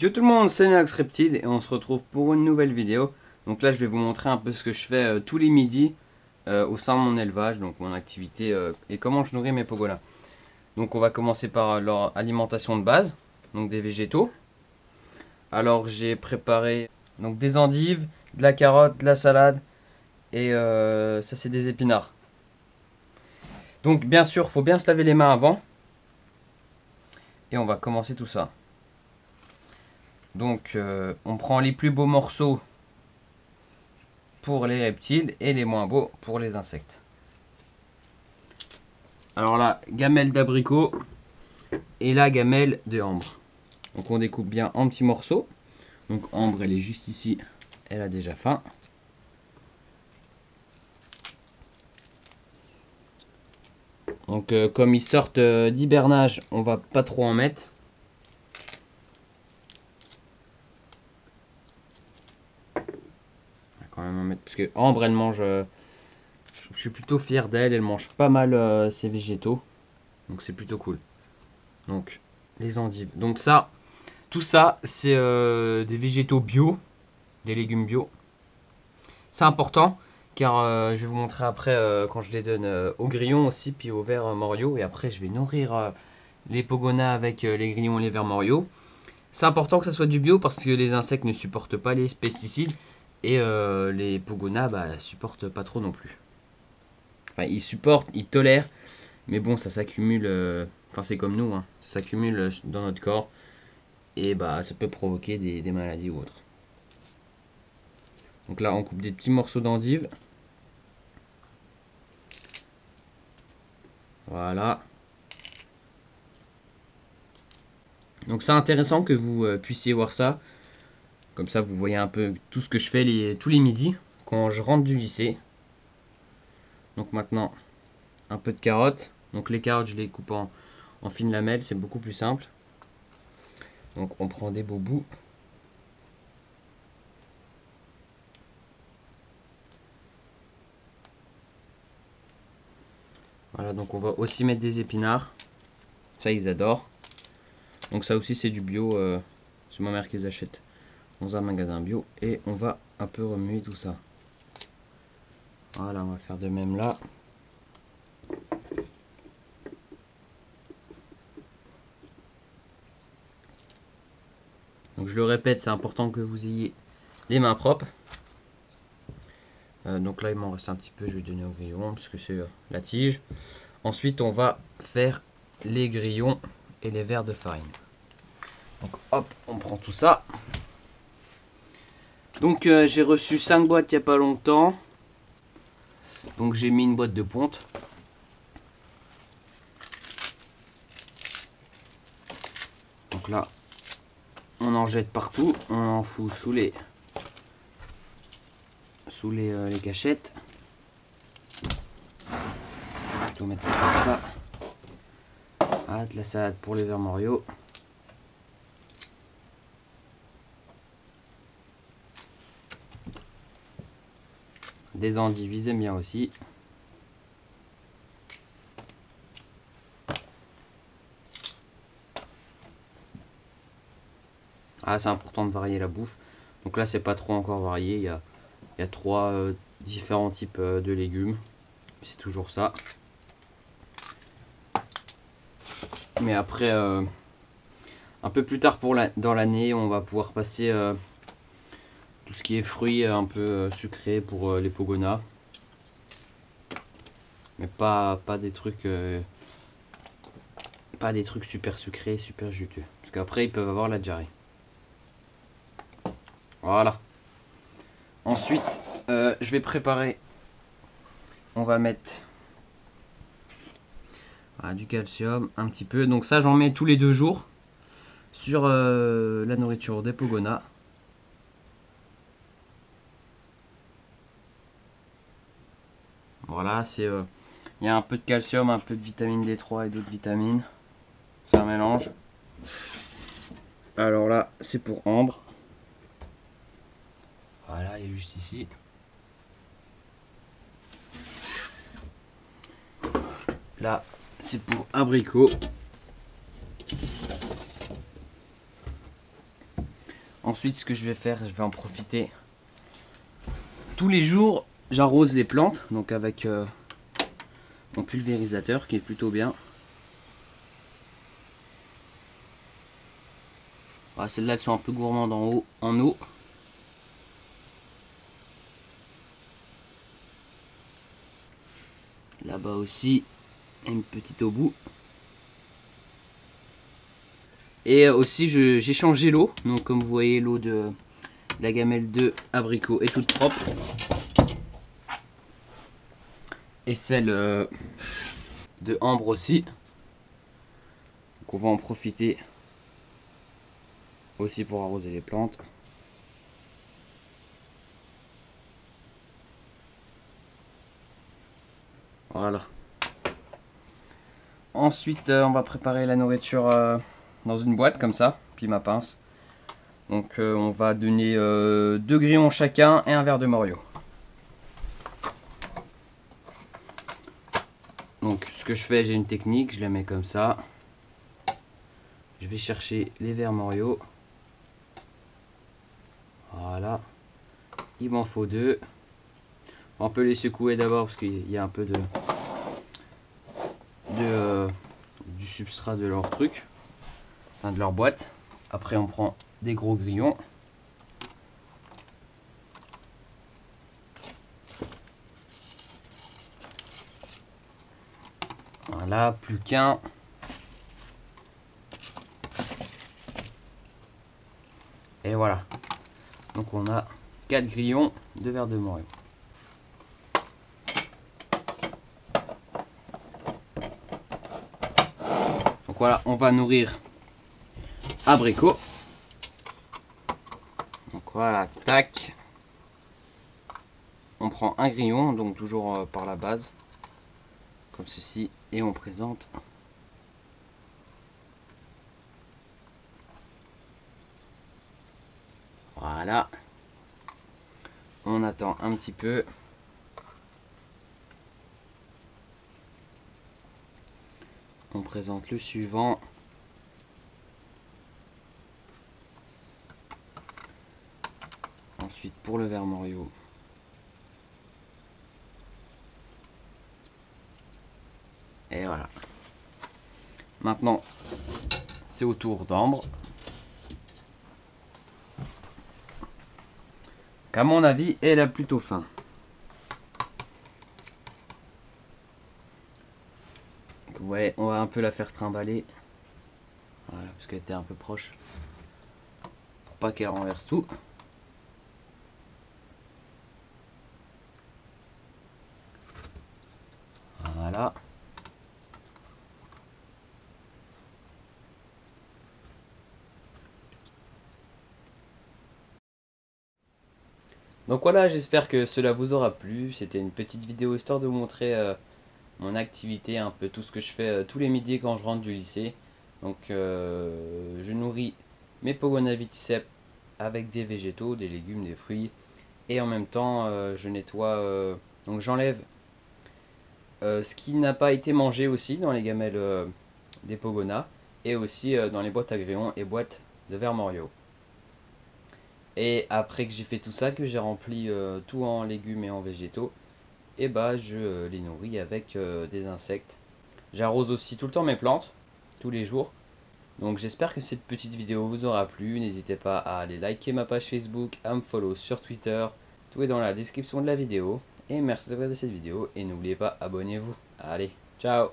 Yo tout le monde, c'est Neox Reptile et on se retrouve pour une nouvelle vidéo. Donc là je vais vous montrer un peu ce que je fais tous les midis au sein de mon élevage, donc mon activité et comment je nourris mes pogolas. Donc on va commencer par leur alimentation de base, donc des végétaux. Alors j'ai préparé donc des endives, de la carotte, de la salade et ça c'est des épinards. Donc bien sûr faut bien se laver les mains avant et on va commencer tout ça. Donc on prend les plus beaux morceaux pour les reptiles et les moins beaux pour les insectes. Alors là, gamelle d'abricot et la gamelle de ambre. Donc on découpe bien en petits morceaux. Donc ambre elle est juste ici, elle a déjà faim. Donc comme ils sortent d'hibernage, on va pas trop en mettre. Quand même en mettre parce que ambre elle mange. Je suis plutôt fier d'elle, elle mange pas mal ses végétaux. Donc c'est plutôt cool. Donc les endives. Donc ça, tout ça c'est des végétaux bio, des légumes bio. C'est important car je vais vous montrer après quand je les donne aux grillons aussi, puis aux vers Morio. Et après je vais nourrir les pogonas avec les grillons et les vers Morio. C'est important que ça soit du bio parce que les insectes ne supportent pas les pesticides. Et les pogonas supportent pas trop non plus. Enfin ils supportent, ils tolèrent. Mais bon ça s'accumule, enfin c'est comme nous, hein, ça s'accumule dans notre corps. Et ça peut provoquer des maladies ou autres. Donc là on coupe des petits morceaux d'endives. Voilà. Donc c'est intéressant que vous puissiez voir ça. Comme ça vous voyez un peu tout ce que je fais tous les midis quand je rentre du lycée. Donc maintenant un peu de carottes. Donc les carottes je les coupe en fines lamelles, c'est beaucoup plus simple. Donc on prend des beaux bouts. Voilà, donc on va aussi mettre des épinards. Ça ils adorent. Donc ça aussi c'est du bio. C'est ma mère qui les achète dans un magasin bio. Et on va un peu remuer tout ça. Voilà, on va faire de même là. Donc je le répète, c'est important que vous ayez les mains propres. Donc là il m'en reste un petit peu, je vais donner au grillon parce que c'est la tige. Ensuite on va faire les grillons et les verres de farine. Donc hop, on prend tout ça. Donc j'ai reçu 5 boîtes il n'y a pas longtemps. Donc j'ai mis une boîte de ponte. Donc là, on en jette partout. On en fout sous les cachettes. On va plutôt mettre ça comme ça. Ah, de la salade pour les vers Morio. Des endives, ils aiment bien aussi. Ah, c'est important de varier la bouffe. Donc là, c'est pas trop encore varié. Il y a 3 différents types de légumes. C'est toujours ça. Mais après, un peu plus tard dans l'année, on va pouvoir passer tout ce qui est fruits un peu sucrés pour les pogonas. Mais pas des trucs super sucrés, super juteux. Parce qu'après ils peuvent avoir la diarrhée. Voilà. Ensuite, je vais préparer. On va mettre du calcium, un petit peu. Donc ça j'en mets tous les 2 jours sur la nourriture des pogonas. Voilà, il y a un peu de calcium, un peu de vitamine D3 et d'autres vitamines. C'est un mélange. Alors là, c'est pour Ambre. Voilà, il est juste ici. Là, c'est pour Abricot. Ensuite, ce que je vais faire, je vais en profiter. Tous les jours, j'arrose les plantes, donc avec mon pulvérisateur qui est plutôt bien. Voilà, celles-là, elles sont un peu gourmandes en eau. Là-bas aussi, une petite au bout. Et aussi, j'ai changé l'eau. Donc, comme vous voyez, l'eau de la gamelle de abricot est toute propre. Et celle de ambre aussi. Donc, on va en profiter aussi pour arroser les plantes. Voilà. Ensuite, on va préparer la nourriture dans une boîte comme ça, puis ma pince. Donc, on va donner 2 grillons chacun et un verre de Morio. Donc, ce que je fais, j'ai une technique, je la mets comme ça. Je vais chercher les verres Morio. Voilà. Il m'en faut 2. On peut les secouer d'abord parce qu'il y a un peu du substrat de leur truc, enfin de leur boîte. Après, on prend des gros grillons. Voilà, plus qu'un. Et voilà. Donc on a 4 grillons de verre de Morio. Donc voilà, on va nourrir abricot. Donc voilà, tac. On prend un grillon, donc toujours par la base, comme ceci, et on présente. Voilà. On attend un petit peu. On présente le suivant. Ensuite pour le verre Morio. Et voilà. Maintenant, c'est au tour d'Ambre. Qu'à mon avis, elle a plutôt faim. Ouais, on va un peu la faire trimballer. Voilà, parce qu'elle était un peu proche. Pour pas qu'elle renverse tout. Voilà. Donc voilà, j'espère que cela vous aura plu. C'était une petite vidéo histoire de vous montrer mon activité, un peu tout ce que je fais tous les midis quand je rentre du lycée. Donc je nourris mes Pogona Viticeps avec des végétaux, des légumes, des fruits. Et en même temps, je nettoie, donc j'enlève ce qui n'a pas été mangé aussi dans les gamelles des Pogona. Et aussi dans les boîtes à grillons et boîtes de verre Morio. Et après que j'ai fait tout ça, que j'ai rempli tout en légumes et en végétaux, et bah je les nourris avec des insectes. J'arrose aussi tout le temps mes plantes, tous les jours. Donc j'espère que cette petite vidéo vous aura plu. N'hésitez pas à aller liker ma page Facebook, à me follow sur Twitter. Tout est dans la description de la vidéo. Et merci d'avoir regardé cette vidéo. Et n'oubliez pas, abonnez-vous. Allez, ciao!